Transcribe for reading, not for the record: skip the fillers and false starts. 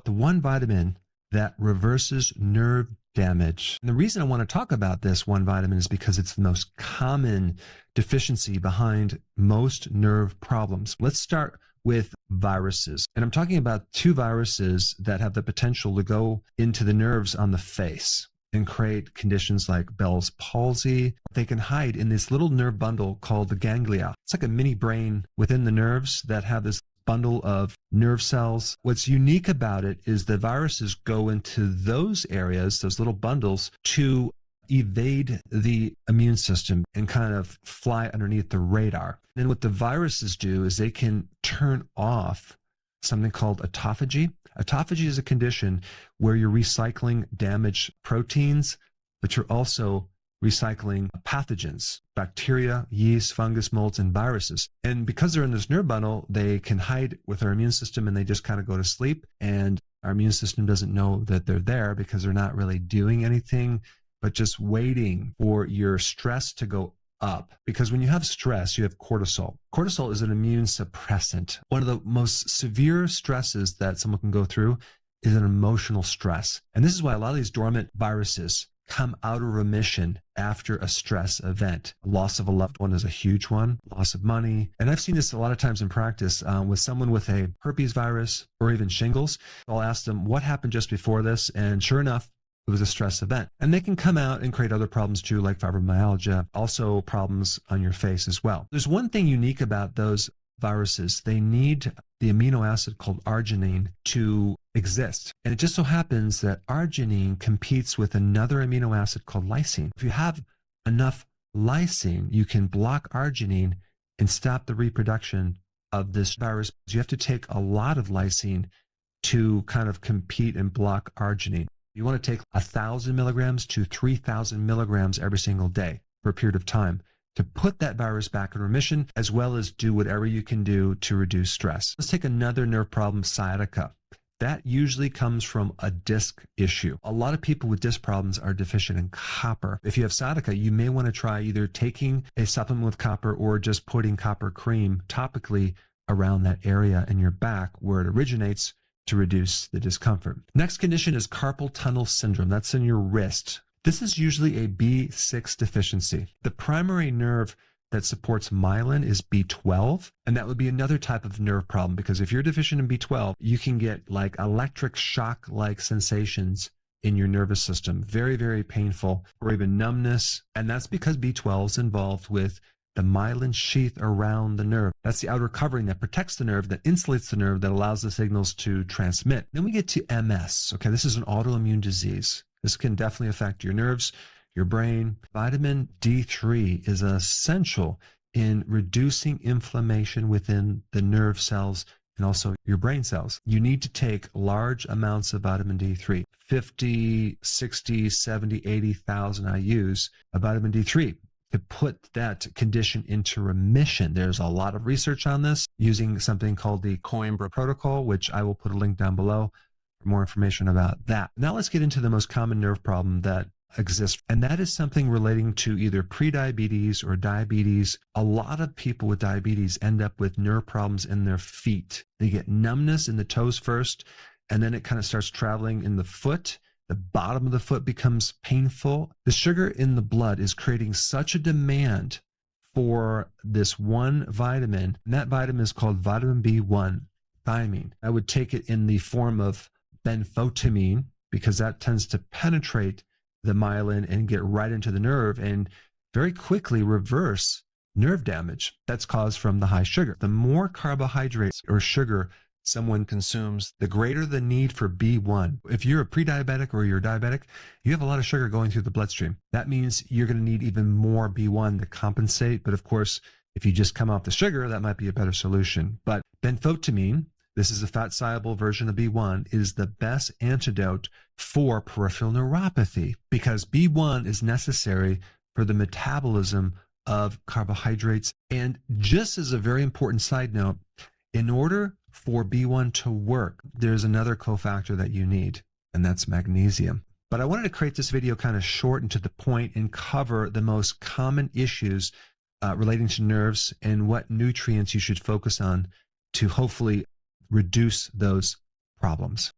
The one vitamin that reverses nerve damage. And the reason I want to talk about this one vitamin is because it's the most common deficiency behind most nerve problems. Let's start with viruses. And I'm talking about two viruses that have the potential to go into the nerves on the face and create conditions like Bell's palsy. They can hide in this little nerve bundle called the ganglia. It's like a mini brain within the nerves that have this bundle of nerve cells. What's unique about it is the viruses go into those areas, those little bundles, to evade the immune system and kind of fly underneath the radar. And what the viruses do is they can turn off something called autophagy. Autophagy is a condition where you're recycling damaged proteins, but you're also recycling pathogens, bacteria, yeast, fungus, molds, and viruses. And because they're in this nerve bundle, they can hide with our immune system and they just kind of go to sleep. And our immune system doesn't know that they're there because they're not really doing anything, but just waiting for your stress to go up. Because when you have stress, you have cortisol. Cortisol is an immune suppressant. One of the most severe stresses that someone can go through is an emotional stress. And this is why a lot of these dormant viruses come out of remission after a stress event. Loss of a loved one is a huge one, loss of money. And I've seen this a lot of times in practice with someone with a herpes virus or even shingles. I'll ask them what happened just before this, and sure enough, it was a stress event. And they can come out and create other problems too, like fibromyalgia, also problems on your face as well. There's one thing unique about those viruses. They need the amino acid called arginine to exist. And it just so happens that arginine competes with another amino acid called lysine. If you have enough lysine, you can block arginine and stop the reproduction of this virus. You have to take a lot of lysine to kind of compete and block arginine. You want to take 1,000 milligrams to 3,000 milligrams every single day for a period of time to put that virus back in remission, as well as do whatever you can do to reduce stress. Let's take another nerve problem, sciatica. That usually comes from a disc issue. A lot of people with disc problems are deficient in copper. If you have sciatica, you may want to try either taking a supplement with copper or just putting copper cream topically around that area in your back where it originates to reduce the discomfort. Next condition is carpal tunnel syndrome. That's in your wrist. This is usually a B6 deficiency. The primary nerve that supports myelin is B12, and that would be another type of nerve problem, because if you're deficient in B12, you can get like electric shock-like sensations in your nervous system, very, very painful, or even numbness, and that's because B12 is involved with the myelin sheath around the nerve. That's the outer covering that protects the nerve, that insulates the nerve, that allows the signals to transmit. Then we get to MS. Okay, this is an autoimmune disease. This can definitely affect your nerves, your brain. Vitamin D3 is essential in reducing inflammation within the nerve cells and also your brain cells. You need to take large amounts of vitamin D3, 50, 60, 70, 80,000 IUs of vitamin D3 to put that condition into remission. There's a lot of research on this using something called the Coimbra protocol, which I will put a link down below for more information about that. Now let's get into the most common nerve problem that exists, and that is something relating to either prediabetes or diabetes. A lot of people with diabetes end up with nerve problems in their feet. They get numbness in the toes first, and then it kind of starts traveling in the foot. The bottom of the foot becomes painful. The sugar in the blood is creating such a demand for this one vitamin, and that vitamin is called vitamin B1, thiamine. I would take it in the form of benfotiamine because that tends to penetrate the myelin and get right into the nerve and very quickly reverse nerve damage that's caused from the high sugar. The more carbohydrates or sugar someone consumes, the greater the need for B1. If you're a pre-diabetic or you're diabetic, you have a lot of sugar going through the bloodstream. That means you're going to need even more B1 to compensate. But of course, if you just come off the sugar, that might be a better solution. But benfotiamine, this is a fat-soluble version of B1, is the best antidote for peripheral neuropathy because B1 is necessary for the metabolism of carbohydrates. And just as a very important side note, in order for B1 to work, there's another cofactor that you need, and that's magnesium. But I wanted to create this video kind of short and to the point and cover the most common issues relating to nerves and what nutrients you should focus on to hopefully reduce those problems.